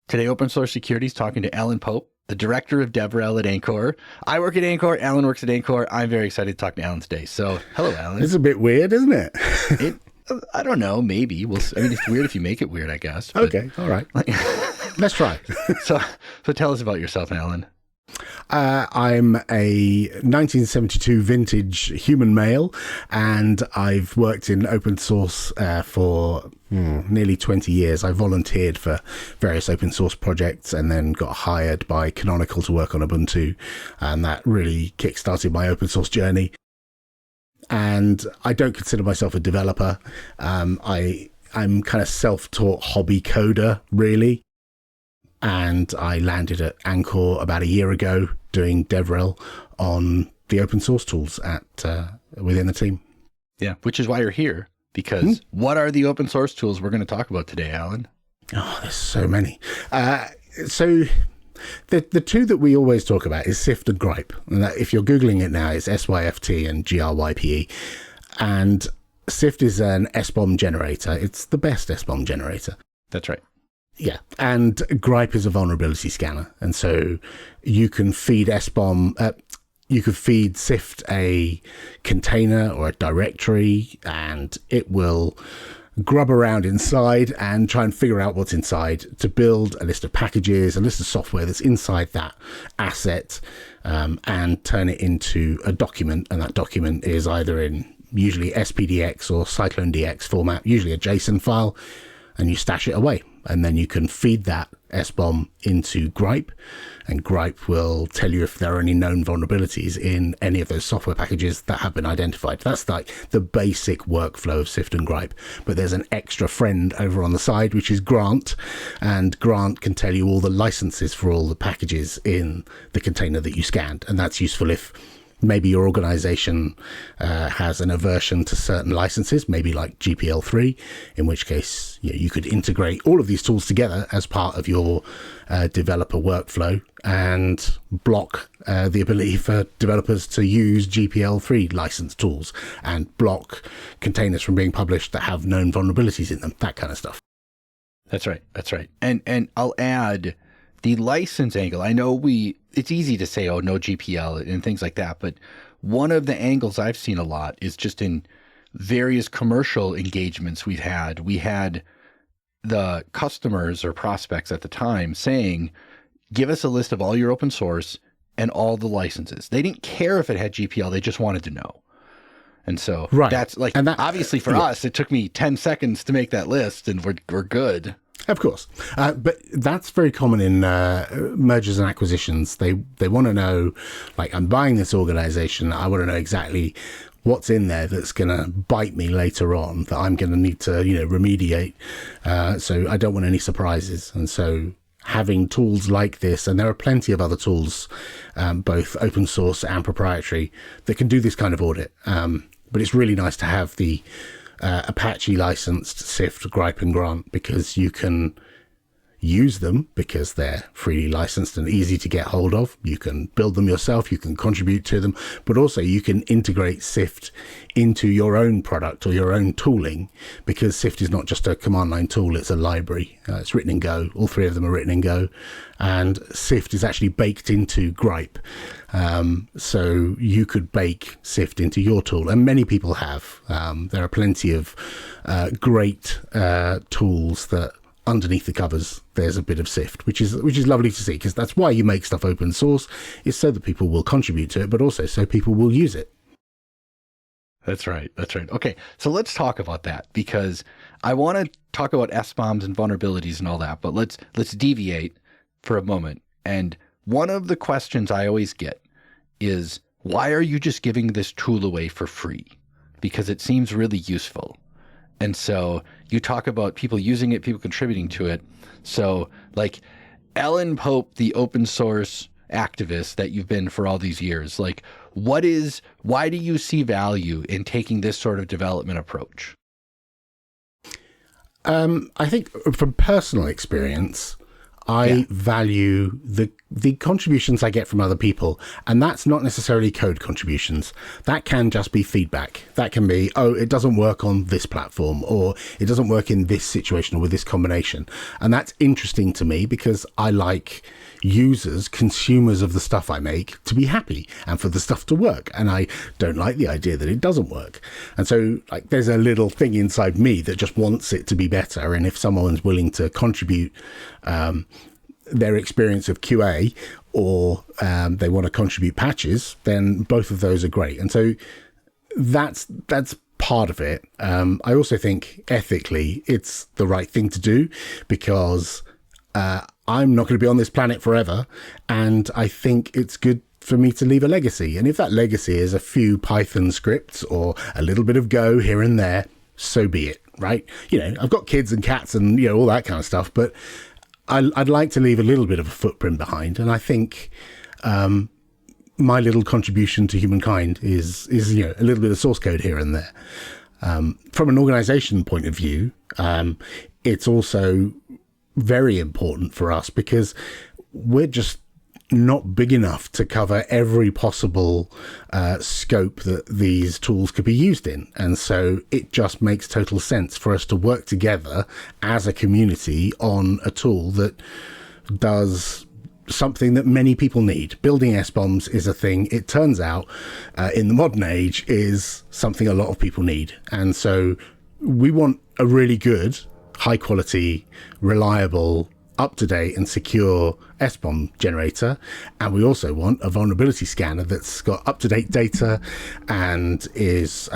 Today, Open Source Security is talking to Alan Pope, the director of DevRel at Anchor. I work at Anchor. Alan works at Anchor. I'm very excited to talk to Alan today. So, hello, Alan. It's a bit weird, isn't it? I don't know. Maybe. It's weird if you make it weird, I guess. But, okay. All right. Let's try. So tell us about yourself, Alan. I'm a 1972 vintage human male, and I've worked in open source for nearly 20 years. I volunteered for various open source projects and then got hired by Canonical to work on Ubuntu, and that really kickstarted my open source journey. And I don't consider myself a developer. I'm kind of self-taught hobby coder, really. And I landed at Anchor about a year ago doing DevRel on the open source tools within the team. Yeah, which is why you're here, because what are the open source tools we're going to talk about today, Alan? Oh, there's so many. So the two that we always talk about is Syft and Grype. And that, if you're Googling it now, it's SYFT and GRYPE. And Syft is an SBOM generator. It's the best SBOM generator. That's right. Yeah, and Grype is a vulnerability scanner, and so you can feed you could feed Syft a container or a directory, and it will grub around inside and try and figure out what's inside to build a list of packages, a list of software that's inside that asset, and turn it into a document, and that document is either in usually SPDX or CycloneDX format, usually a JSON file, and you stash it away. And then you can feed that SBOM into Grype, and Grype will tell you if there are any known vulnerabilities in any of those software packages that have been identified. That's like the basic workflow of Syft and Grype. But there's an extra friend over on the side, which is Grant, and Grant can tell you all the licenses for all the packages in the container that you scanned. And that's useful if maybe your organization has an aversion to certain licenses, maybe like GPL3, in which case you could integrate all of these tools together as part of your developer workflow and block the ability for developers to use GPL3 licensed tools and block containers from being published that have known vulnerabilities in them, that kind of stuff. That's right. That's right. And I'll add the license angle. I know it's easy to say, oh, no GPL and things like that. But one of the angles I've seen a lot is just in various commercial engagements we had the customers or prospects at the time saying, give us a list of all your open source and all the licenses. They didn't care if it had GPL. They just wanted to know. And so that's like, and obviously for us, it took me 10 seconds to make that list and we're good. Of course. But that's very common in mergers and acquisitions. They want to know, like, I'm buying this organization. I want to know exactly what's in there that's going to bite me later on, that I'm going to need to, remediate. So I don't want any surprises. And so having tools like this, and there are plenty of other tools, both open source and proprietary, that can do this kind of audit. But it's really nice to have the Apache licensed Syft, Grype, and Grant, because you can use them because they're freely licensed and easy to get hold of. You can build them yourself, you can contribute to them, but also you can integrate Syft into your own product or your own tooling, because Syft is not just a command line tool, it's a library. It's written in Go. All three of them are written in Go, and Syft is actually baked into Grype. So you could bake Syft into your tool, and many people have. There are plenty of great tools that underneath the covers there's a bit of Syft, which is lovely to see, because that's why you make stuff open source, is so that people will contribute to it, but also so people will use it. That's right. Okay, so let's talk about that, because I want to talk about SBOMs and vulnerabilities and all that, but let's deviate for a moment. And one of the questions I always get is, why are you just giving this tool away for free? Because it seems really useful. And so you talk about people using it, people contributing to it. So like Alan Pope, the open source activist that you've been for all these years, like why do you see value in taking this sort of development approach? I think from personal experience, I value the contributions I get from other people. And that's not necessarily code contributions. That can just be feedback. That can be, oh, it doesn't work on this platform, or it doesn't work in this situation or with this combination. And that's interesting to me because I like users, consumers of the stuff I make, to be happy and for the stuff to work. And I don't like the idea that it doesn't work. And so like there's a little thing inside me that just wants it to be better. And if someone's willing to contribute their experience of QA, or they want to contribute patches, then both of those are great. And so that's part of it. I also think ethically it's the right thing to do, because I'm not going to be on this planet forever, and I think it's good for me to leave a legacy. And if that legacy is a few Python scripts or a little bit of Go here and there, so be it, right? You know, I've got kids and cats and, you know, all that kind of stuff, but I'd like to leave a little bit of a footprint behind. And I think my little contribution to humankind is you know, a little bit of source code here and there. From an organization point of view, it's also very important for us because we're just not big enough to cover every possible scope that these tools could be used in. And so it just makes total sense for us to work together as a community on a tool that does something that many people need. Building SBOMs is a thing, it turns out, in the modern age, is something a lot of people need. And so we want a really good, high quality, reliable, up-to-date and secure SBOM generator, and we also want a vulnerability scanner that's got up-to-date data and is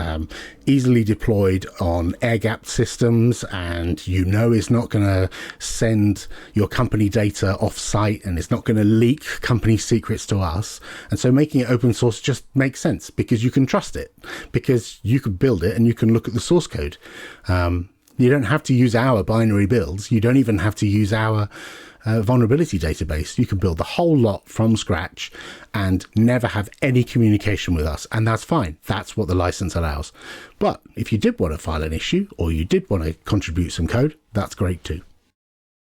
easily deployed on air-gapped systems, and you know is not going to send your company data off-site, and it's not going to leak company secrets to us. And so making it open source just makes sense because you can trust it, because you can build it and you can look at the source code. You don't have to use our binary builds. You don't even have to use our vulnerability database. You can build the whole lot from scratch and never have any communication with us. And that's fine. That's what the license allows. But if you did want to file an issue, or you did want to contribute some code, that's great too.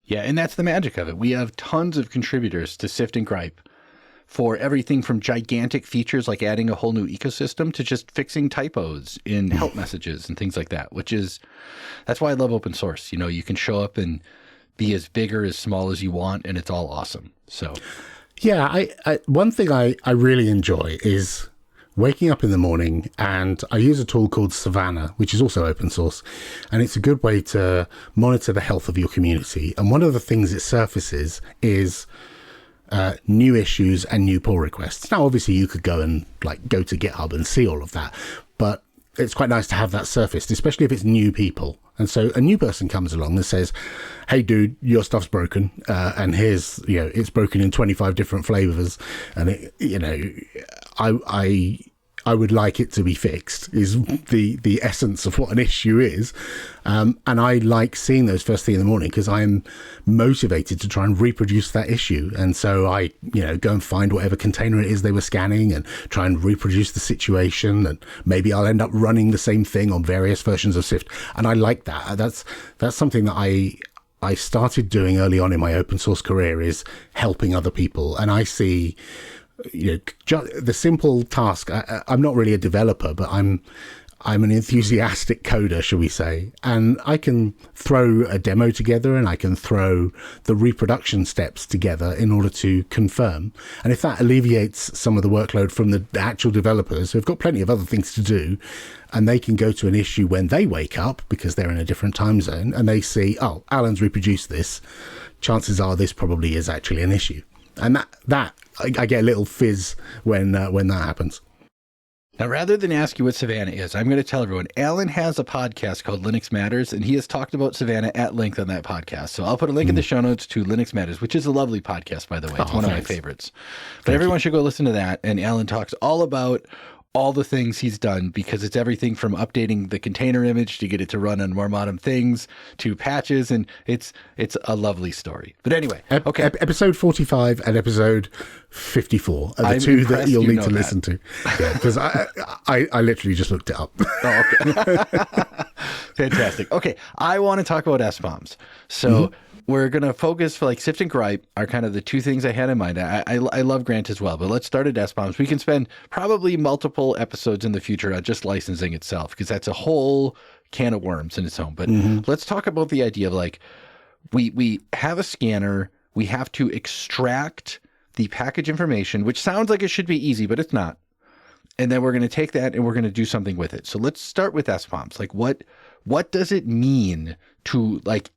Yeah, and that's the magic of it. We have tons of contributors to Syft and Grype for everything from gigantic features like adding a whole new ecosystem to just fixing typos in help messages and things like that, that's why I love open source. You know, you can show up and be as big or as small as you want, and it's all awesome. So, yeah, I one thing I really enjoy is waking up in the morning, and I use a tool called Savannah, which is also open source, and it's a good way to monitor the health of your community. And one of the things it surfaces is new issues and new pull requests. Now, obviously, you could go to GitHub and see all of that, but it's quite nice to have that surfaced, especially if it's new people. And so a new person comes along and says, hey, dude, your stuff's broken. And here's, you know, it's broken in 25 different flavors. And, it, you know, I would like it to be fixed is the essence of what an issue is. And I like seeing those first thing in the morning because I'm motivated to try and reproduce that issue. And so I, you know, go and find whatever container it is they were scanning and try and reproduce the situation. And maybe I'll end up running the same thing on various versions of Syft. And I like that. That's something that I started doing early on in my open source career, is helping other people. And I see, you know, the simple task. I'm not really a developer, but I'm an enthusiastic coder, shall we say, and I can throw a demo together and I can throw the reproduction steps together in order to confirm. And if that alleviates some of the workload from the actual developers who've got plenty of other things to do, and they can go to an issue when they wake up because they're in a different time zone and they see, oh, Alan's reproduced this, chances are this probably is actually an issue. And that I get a little fizz when that happens. Now, rather than ask you what Savannah is, I'm going to tell everyone, Alan has a podcast called Linux Matters, and he has talked about Savannah at length on that podcast. So I'll put a link in the show notes to Linux Matters, which is a lovely podcast, by the way. It's one of my favorites. But everyone should go listen to that. And Alan talks all about all the things he's done, because it's everything from updating the container image to get it to run on more modern things to patches, and it's a lovely story. But anyway, okay. Episode 45 and episode 54 are the two that you'll need to listen to. Yeah, because I literally just looked it up. Oh, okay. Fantastic. Okay, I want to talk about SBOMs. So we're going to focus for like Syft and Grype are kind of the two things I had in mind. I love Grant as well, but let's start at SBOMs. We can spend probably multiple episodes in the future on just licensing itself, because that's a whole can of worms in its own. But let's talk about the idea of like, we have a scanner, we have to extract the package information, which sounds like it should be easy, but it's not. And then we're going to take that and we're going to do something with it. So let's start with SBOMs. Like what does it mean to like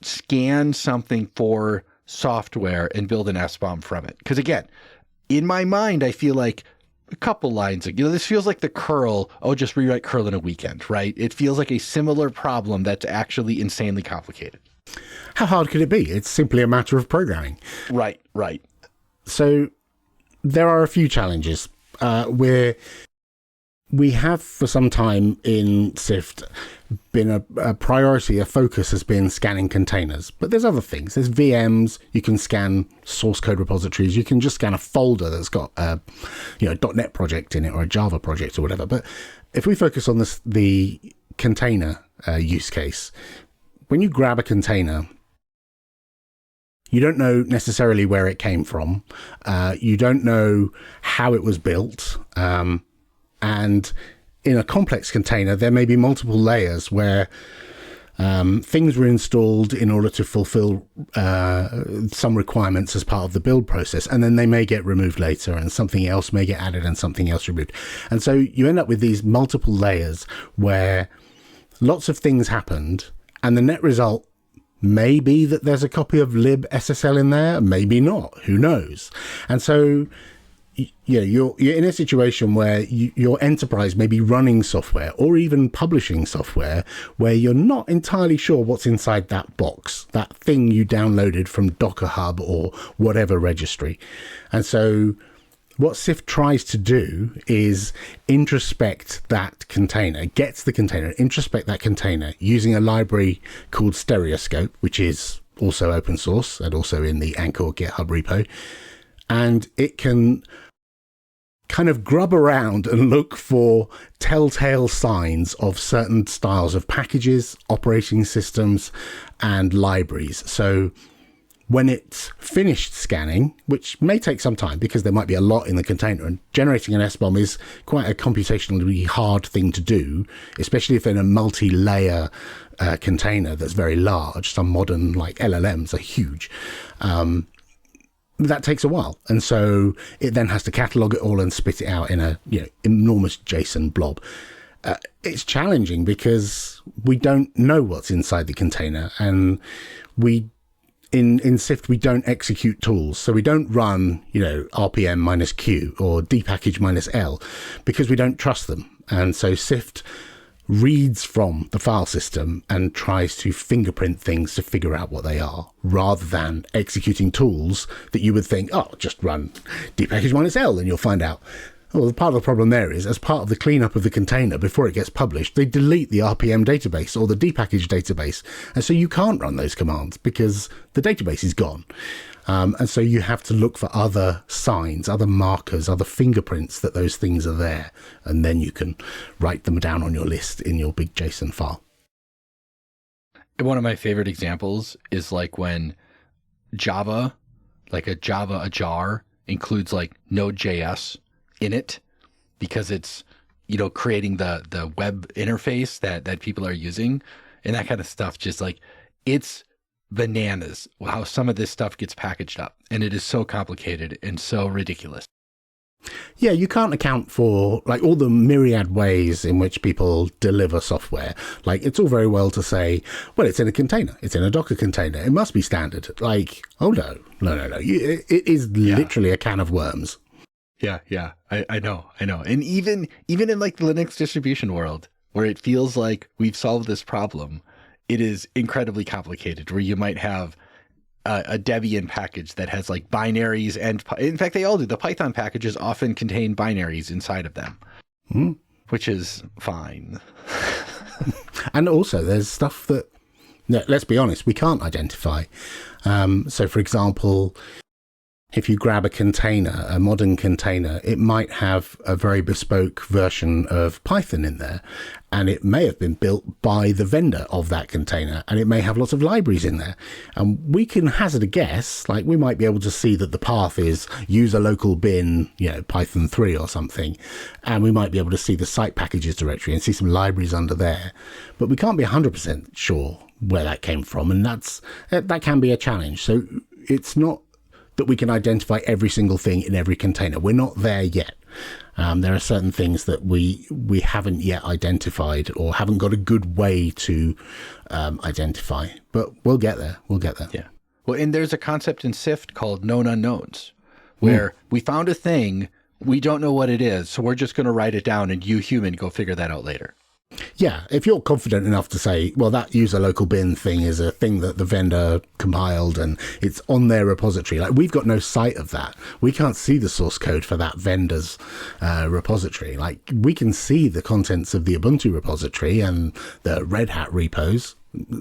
scan something for software and build an SBOM from it? Because again, in my mind, I feel like a couple lines, this feels like the curl, just rewrite curl in a weekend, right? It feels like a similar problem that's actually insanely complicated. How hard could it be? It's simply a matter of programming. Right. So there are a few challenges where we have for some time in Syft been a priority, a focus has been scanning containers. But there's other things. There's VMs. You can scan source code repositories. You can just scan a folder that's got a .NET project in it or a Java project or whatever. But if we focus on the container use case, when you grab a container, you don't know necessarily where it came from. You don't know how it was built. And in a complex container, there may be multiple layers where things were installed in order to fulfill some requirements as part of the build process. And then they may get removed later and something else may get added and something else removed. And so you end up with these multiple layers where lots of things happened, and the net result may be that there's a copy of libSSL in there, maybe not, who knows? And so you're in a situation where your enterprise may be running software or even publishing software where you're not entirely sure what's inside that box, that thing you downloaded from Docker Hub or whatever registry. And so what Syft tries to do is introspect that container, gets the container, introspect that container using a library called Stereoscope, which is also open source and also in the Anchor GitHub repo. And it can kind of grub around and look for telltale signs of certain styles of packages, operating systems, and libraries. So when it's finished scanning, which may take some time because there might be a lot in the container, and generating an SBOM is quite a computationally hard thing to do, especially if in a multi-layer container that's very large. Some modern like LLMs are huge. That takes a while. And so it then has to catalog it all and spit it out in a enormous JSON blob. It's challenging because we don't know what's inside the container, and in Syft, we don't execute tools. So we don't run, RPM minus Q or dpackage minus L because we don't trust them. And so Syft reads from the file system and tries to fingerprint things to figure out what they are, rather than executing tools that you would think, just run dpackage minus L and you'll find out. Well, part of the problem there is, as part of the cleanup of the container before it gets published, they delete the RPM database or the dpackage database. And so you can't run those commands because the database is gone. And so you have to look for other signs, other markers, other fingerprints that those things are there. And then you can write them down on your list in your big JSON file. One of my favorite examples is like when Java, like a jar includes like Node.js in it, because it's, creating the web interface that people are using, and that kind of stuff. Just like, it's bananas how some of this stuff gets packaged up, and it is so complicated and so ridiculous. Yeah, you can't account for like all the myriad ways in which people deliver software. Like, it's all very well to say, well, it's in a container, it's in a Docker container, it must be standard. Like, oh no. It is literally a can of worms. Yeah, I know. And even in like the Linux distribution world, where it feels like we've solved this problem, it is incredibly complicated, where you might have a Debian package that has like binaries, and in fact, they all do. The Python packages often contain binaries inside of them, which is fine. And also there's stuff that, let's be honest, we can't identify. So for example, if you grab a container, a modern container, it might have a very bespoke version of Python in there. And it may have been built by the vendor of that container, and it may have lots of libraries in there. And we can hazard a guess, like we might be able to see that the path is user local bin, Python 3 or something. And we might be able to see the site packages directory and see some libraries under there. But we can't be 100% sure where that came from. And that can be a challenge. So it's not that we can identify every single thing in every container. We're not there yet. There are certain things that we haven't yet identified or haven't got a good way to identify, but we'll get there. Yeah. Well, and there's a concept in Syft called known unknowns, where we found a thing, we don't know what it is, so we're just going to write it down and you human go figure that out later. Yeah, if you're confident enough to say, well, that user local bin thing is a thing that the vendor compiled and it's on their repository. Like, we've got no sight of that. We can't see the source code for that vendor's repository. Like, we can see the contents of the Ubuntu repository and the Red Hat repos,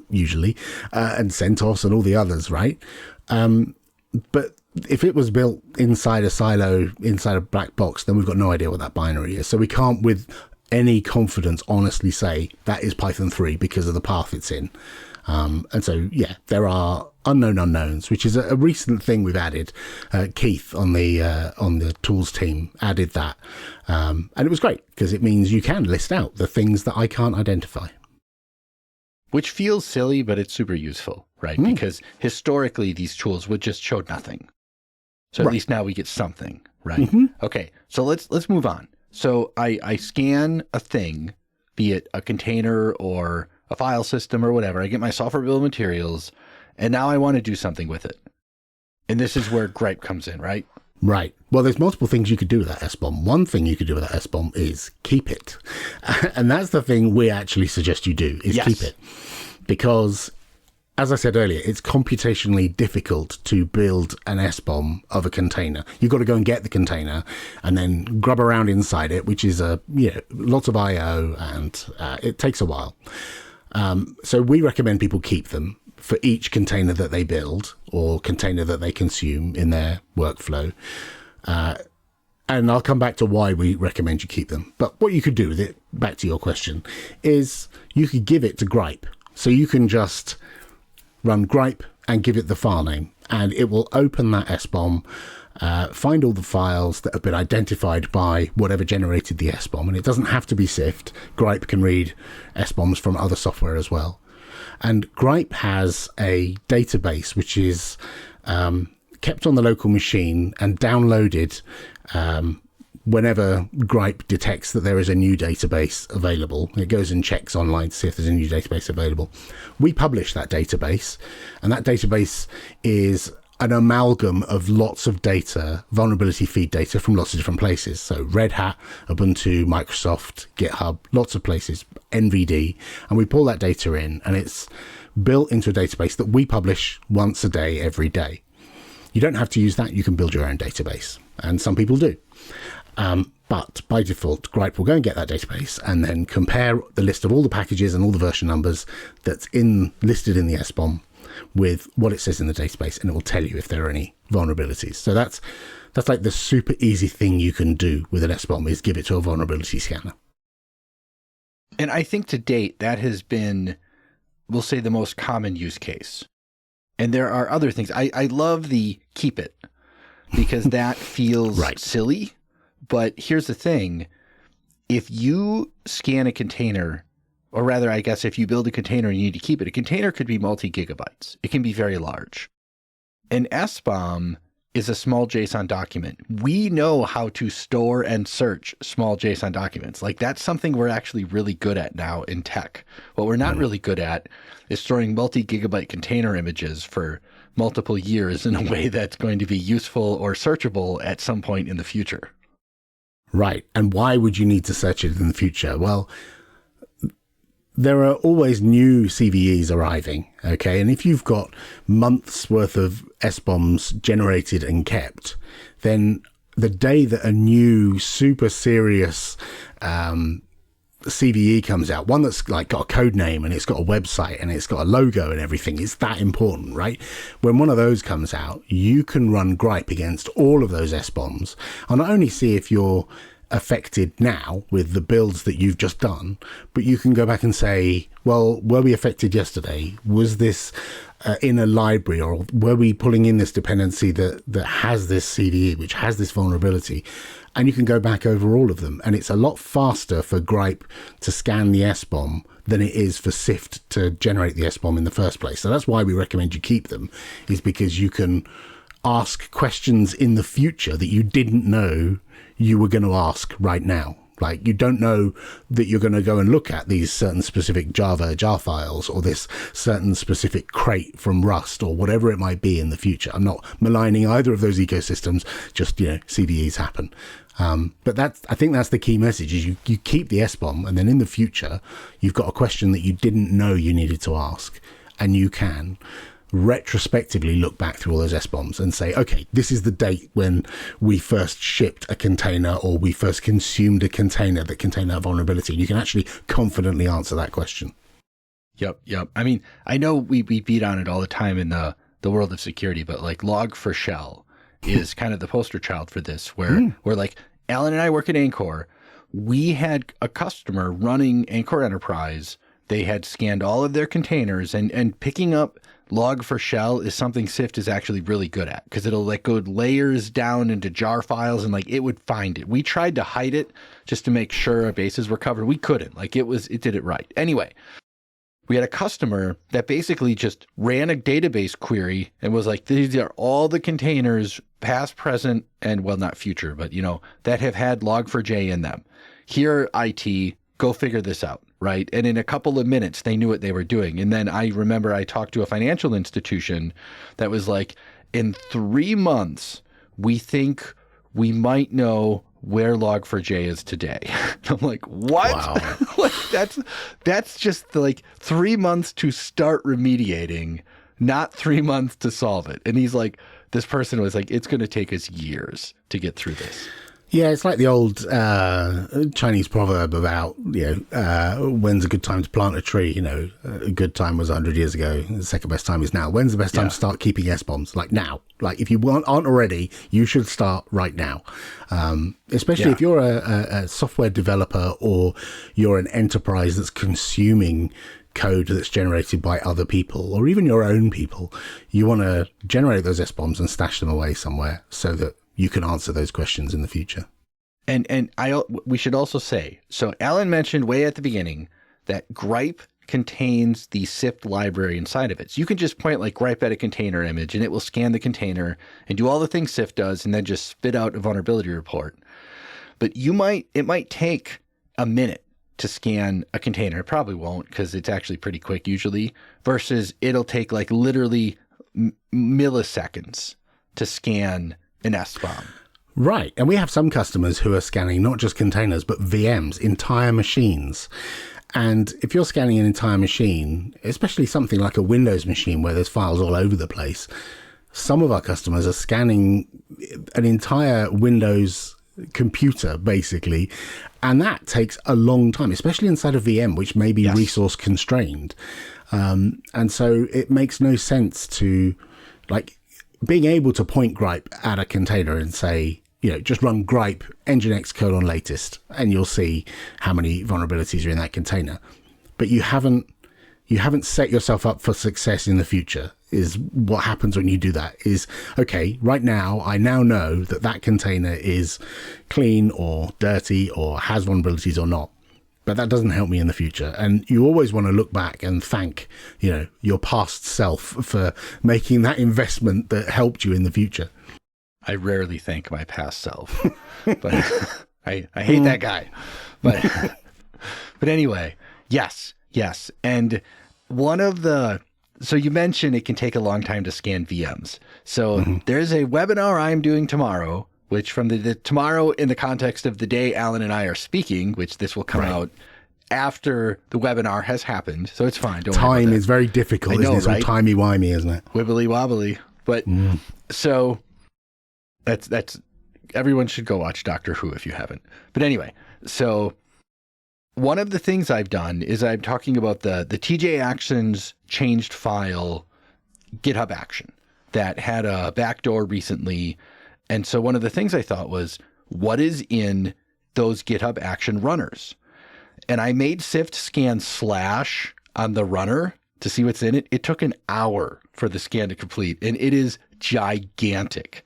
usually, and CentOS and all the others, right? But if it was built inside a silo, inside a black box, then we've got no idea what that binary is. So we can't, with any confidence, honestly say that is Python 3 because of the path it's in. And so, yeah, there are unknown unknowns, which is a recent thing we've added. Keith on the tools team added that. And it was great because it means you can list out the things that I can't identify. Which feels silly, but it's super useful, right? Because historically, these tools would just show nothing. So at least now we get something, right? Okay, so let's move on. So I scan a thing, be it a container or a file system or whatever. I get my software bill of materials, and now I want to do something with it. And this is where Grype comes in, right? Right. Well, there's multiple things you could do with that SBOM. One thing you could do with that SBOM is keep it. And that's the thing we actually suggest you do, is keep it. Because, as I said earlier, it's computationally difficult to build an SBOM of a container. You've got to go and get the container and then grub around inside it, which is lots of I/O, and it takes a while. So we recommend people keep them for each container that they build or container that they consume in their workflow. And I'll come back to why we recommend you keep them. But what you could do with it, back to your question, is you could give it to Grype. So you can just run Grype and give it the file name, and it will open that SBOM, find all the files that have been identified by whatever generated the SBOM. And it doesn't have to be Syft. Grype can read SBOMs from other software as well. And Grype has a database which is kept on the local machine and downloaded whenever Grype detects that there is a new database available. It goes and checks online to see if there's a new database available. We publish that database, and that database is an amalgam of lots of data, vulnerability feed data from lots of different places. So Red Hat, Ubuntu, Microsoft, GitHub, lots of places, NVD, and we pull that data in, and it's built into a database that we publish once a day, every day. You don't have to use that. You can build your own database, and some people do. But by default, Grype will go and get that database and then compare the list of all the packages and all the version numbers that's listed in the SBOM with what it says in the database, and it will tell you if there are any vulnerabilities. So that's like the super easy thing you can do with an SBOM, is give it to a vulnerability scanner. And I think to date, that has been, we'll say, the most common use case. And there are other things. I love the keep it, because that feels silly. But here's the thing. If you scan a container, or rather, I guess if you build a container and you need to keep it, a container could be multi-gigabytes. It can be very large. An SBOM is a small JSON document. We know how to store and search small JSON documents. Like, that's something we're actually really good at now in tech. What we're not really good at is storing multi-gigabyte container images for multiple years in a way that's going to be useful or searchable at some point in the future. Right. And why would you need to search it in the future? Well, there are always new CVEs arriving, okay? And if you've got months worth of SBOMs generated and kept, then the day that a new super serious CVE comes out, one that's like got a code name and it's got a website and it's got a logo and everything, it's that important, right? When one of those comes out, you can run Grype against all of those SBOMs and not only see if you're affected now with the builds that you've just done, but you can go back and say, well, were we affected yesterday? Was this in a library, or were we pulling in this dependency that has this CVE, which has this vulnerability? And you can go back over all of them. And it's a lot faster for Grype to scan the SBOM than it is for Syft to generate the SBOM in the first place. So that's why we recommend you keep them, is because you can ask questions in the future that you didn't know you were going to ask right now. Like, you don't know that you're going to go and look at these certain specific Java jar files or this certain specific crate from Rust or whatever it might be in the future. I'm not maligning either of those ecosystems, just, CVEs happen. But I think that's the key message, is you keep the SBOM, and then in the future, you've got a question that you didn't know you needed to ask, and you can retrospectively look back through all those SBOMs and say, okay, this is the date when we first shipped a container or we first consumed a container that contained that vulnerability. You can actually confidently answer that question. Yep. I mean, I know we beat on it all the time in the world of security, but like Log4Shell is kind of the poster child for this, where like Alan and I work at Anchor. We had a customer running Anchor Enterprise. They had scanned all of their containers, and picking up Log4Shell is something Syft is actually really good at, because it'll like go layers down into jar files and like it would find it. We tried to hide it just to make sure our bases were covered. We couldn't. Like it did it right. Anyway, we had a customer that basically just ran a database query and was like, these are all the containers, past, present, and well, not future, but that have had Log4j in them. Here, IT, go figure this out. Right. And in a couple of minutes, they knew what they were doing. And then I remember I talked to a financial institution that was like, in 3 months, we think we might know where Log4j is today. I'm like, what? Wow. Like that's just like 3 months to start remediating, not 3 months to solve it. And he's like, this person was like, it's going to take us years to get through this. Yeah, it's like the old Chinese proverb about, when's a good time to plant a tree? A good time was 100 years ago. The second best time is now. When's the best time to start keeping SBOMs? Like now. Like if you aren't already, you should start right now. Especially if you're a software developer or you're an enterprise that's consuming code that's generated by other people or even your own people. You want to generate those SBOMs and stash them away somewhere so that you can answer those questions in the future. And we should also say, so Alan mentioned way at the beginning that Grype contains the Syft library inside of it. So you can just point like Grype at a container image and it will scan the container and do all the things Syft does and then just spit out a vulnerability report. But it might take a minute to scan a container. It probably won't, because it's actually pretty quick usually, versus it'll take like literally milliseconds to scan an SBOM. Right. And we have some customers who are scanning not just containers, but VMs, entire machines. And if you're scanning an entire machine, especially something like a Windows machine where there's files all over the place, some of our customers are scanning an entire Windows computer, basically. And that takes a long time, especially inside a VM, which may be resource constrained. And so it makes no sense to being able to point Grype at a container and say, just run Grype nginx :latest, and you'll see how many vulnerabilities are in that container. But you haven't set yourself up for success in the future. Is what happens when you do that is, okay, right now, I now know that container is clean or dirty or has vulnerabilities or not. But that doesn't help me in the future. And you always want to look back and thank, your past self for making that investment that helped you in the future. I rarely thank my past self, but I hate that guy. But anyway, yes. And so you mentioned it can take a long time to scan VMs. So there's a webinar I'm doing tomorrow, which from the tomorrow in the context of the day Alan and I are speaking, which this will come out after the webinar has happened. So it's fine. Don't worry about Time that. is very difficult, isn't it? It's all timey-wimey, isn't it? Wibbly wobbly. But so that's everyone should go watch Doctor Who if you haven't. But anyway, so one of the things I've done is I'm talking about the TJ Actions changed file GitHub action that had a backdoor recently. And so one of the things I thought was, what is in those GitHub action runners? And I made Syft scan / on the runner to see what's in it. It took an hour for the scan to complete, and it is gigantic.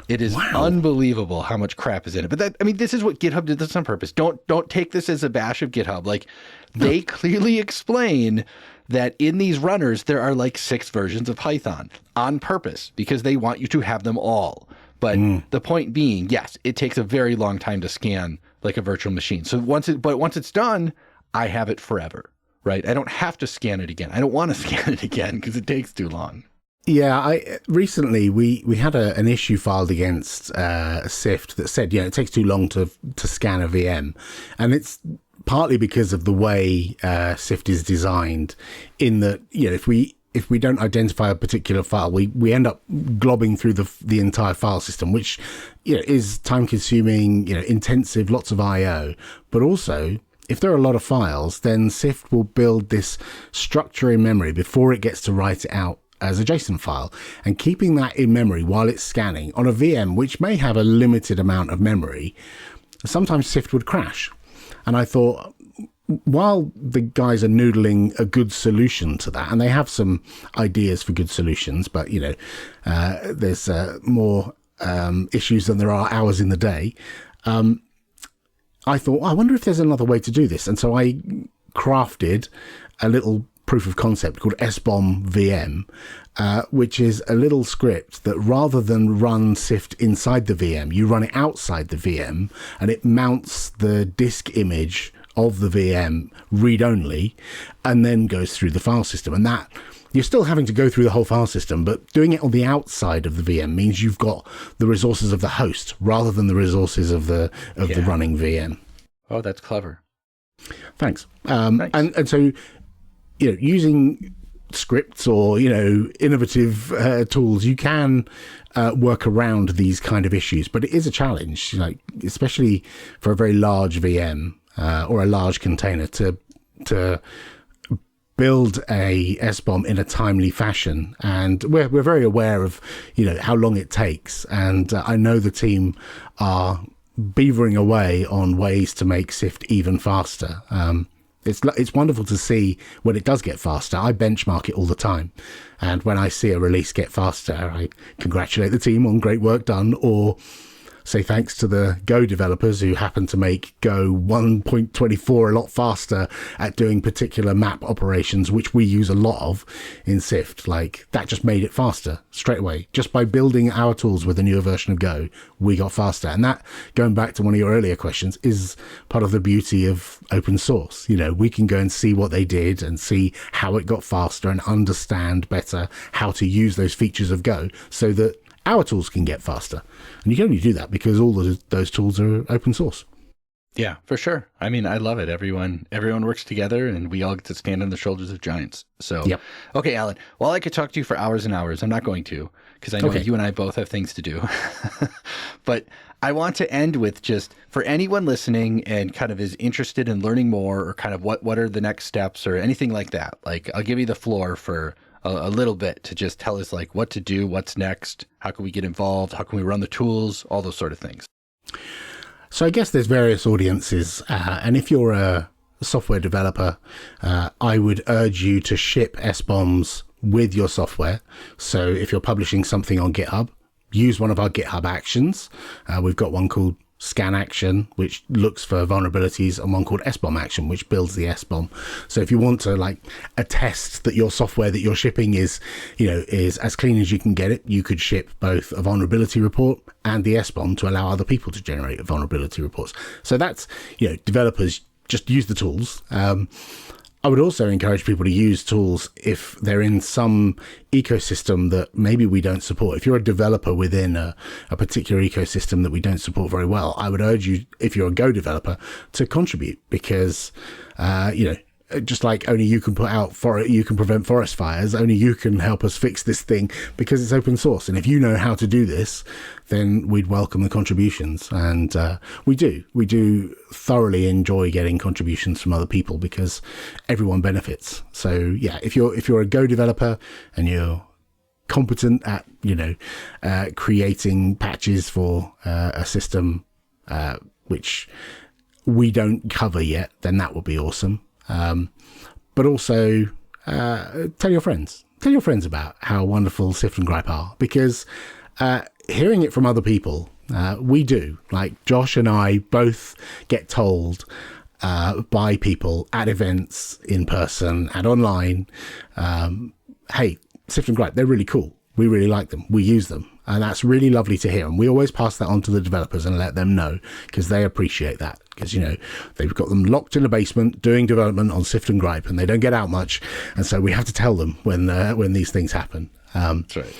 It is unbelievable how much crap is in it. But this is what GitHub did this on purpose. Don't take this as a bash of GitHub. Like, they clearly explain that in these runners, there are like 6 versions of Python on purpose because they want you to have them all. But the point being, yes, it takes a very long time to scan like a virtual machine. So once it's done, I have it forever, right? I don't have to scan it again. I don't want to scan it again because it takes too long. Yeah, recently we had an issue filed against Syft that said, it takes too long to scan a VM, and it's partly because of the way Syft is designed. In that, if we don't identify a particular file, we end up globbing through the entire file system, which is time consuming, intensive, lots of I/O, but also, if there are a lot of files, then Syft will build this structure in memory before it gets to write it out as a JSON file, and keeping that in memory while it's scanning on a VM, which may have a limited amount of memory, sometimes Syft would crash. And I thought, while the guys are noodling a good solution to that, and they have some ideas for good solutions, but there's more issues than there are hours in the day. I thought, I wonder if there's another way to do this. And so I crafted a little proof of concept called SBOM VM, which is a little script that rather than run Syft inside the VM, you run it outside the VM, and it mounts the disk image of the VM read-only and then goes through the file system. And that, you're still having to go through the whole file system, but doing it on the outside of the VM means you've got the resources of the host rather than the resources of the running VM. Oh, that's clever. Thanks. Nice. And so, using scripts or, innovative tools, you can work around these kind of issues, but it is a challenge, especially for a very large VM or a large container to build a SBOM in a timely fashion. And we're very aware of, how long it takes. And I know the team are beavering away on ways to make Syft even faster. It's wonderful to see when it does get faster. I benchmark it all the time. And when I see a release get faster, I congratulate the team on great work done, or say thanks to the Go developers who happen to make Go 1.24 a lot faster at doing particular map operations, which we use a lot of in Syft. Like, that just made it faster straight away. Just by building our tools with a newer version of Go, we got faster. And that, going back to one of your earlier questions, is part of the beauty of open source. We can go and see what they did and see how it got faster and understand better how to use those features of Go so that our tools can get faster. And you can only do that because all of those tools are open source. Yeah, for sure. I love it. Everyone works together, and we all get to stand on the shoulders of giants. So, yep. Okay, Alan, while I could talk to you for hours and hours, I'm not going to, because I know that you and I both have things to do. But I want to end with, just for anyone listening and kind of is interested in learning more, or kind of what are the next steps or anything like that. Like, I'll give you the floor for a little bit to just tell us like what to do, what's next, how can we get involved, how can we run the tools, all those sort of things. So I guess there's various audiences, and if you're a software developer, I would urge you to ship SBOMs with your software. So if you're publishing something on GitHub, use one of our GitHub actions. We've got one called Scan Action, which looks for vulnerabilities, and one called SBOM Action, which builds the SBOM. So if you want to attest that your software that you're shipping is as clean as you can get it, you could ship both a vulnerability report and the SBOM to allow other people to generate vulnerability reports. So that's, developers just use the tools. I would also encourage people to use tools if they're in some ecosystem that maybe we don't support. If you're a developer within a particular ecosystem that we don't support very well, I would urge you, if you're a Go developer, to contribute, because, just like only you can you can prevent forest fires, only you can help us fix this thing because it's open source. And if you know how to do this, then we'd welcome the contributions. And we do thoroughly enjoy getting contributions from other people because everyone benefits. So yeah, if you're a Go developer and you're competent at creating patches for a system which we don't cover yet, then that would be awesome. But also tell your friends about how wonderful Syft and Grype are, because hearing it from other people, we do. Like Josh and I both get told by people at events, in person and online, hey, Syft and Grype, they're really cool. We really like them. We use them. And that's really lovely to hear. And we always pass that on to the developers and let them know, because they appreciate that. Because, they've got them locked in a basement doing development on Syft and Grype, and they don't get out much. And so we have to tell them when these things happen. That's right.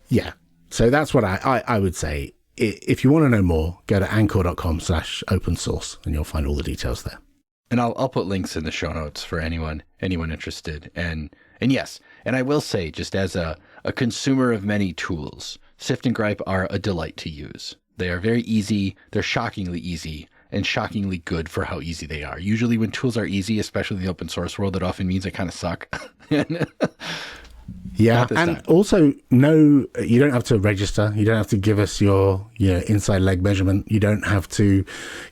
Yeah. So that's what I would say. If you want to know more, go to anchor.com/open source and you'll find all the details there. And I'll put links in the show notes for anyone interested. And yes, and I will say, just as a consumer of many tools, Syft and Grype are a delight to use. They are very easy. They're shockingly easy and shockingly good for how easy they are. Usually when tools are easy, especially in the open source world, it often means they kind of suck. Yeah, and time. Also, no, you don't have to register. You don't have to give us your inside leg measurement. You don't have to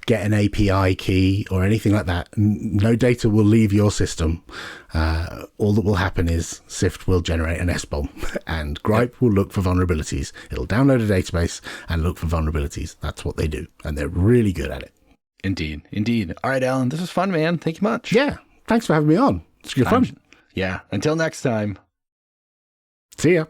get an API key or anything like that. No data will leave your system. All that will happen is Syft will generate an SBOM and Grype will look for vulnerabilities. It'll download a database and look for vulnerabilities. That's what they do, and they're really good at it. Indeed. All right, Alan, this was fun, man. Thank you much. Yeah, thanks for having me on. It's good fun. Yeah, until next time. See ya.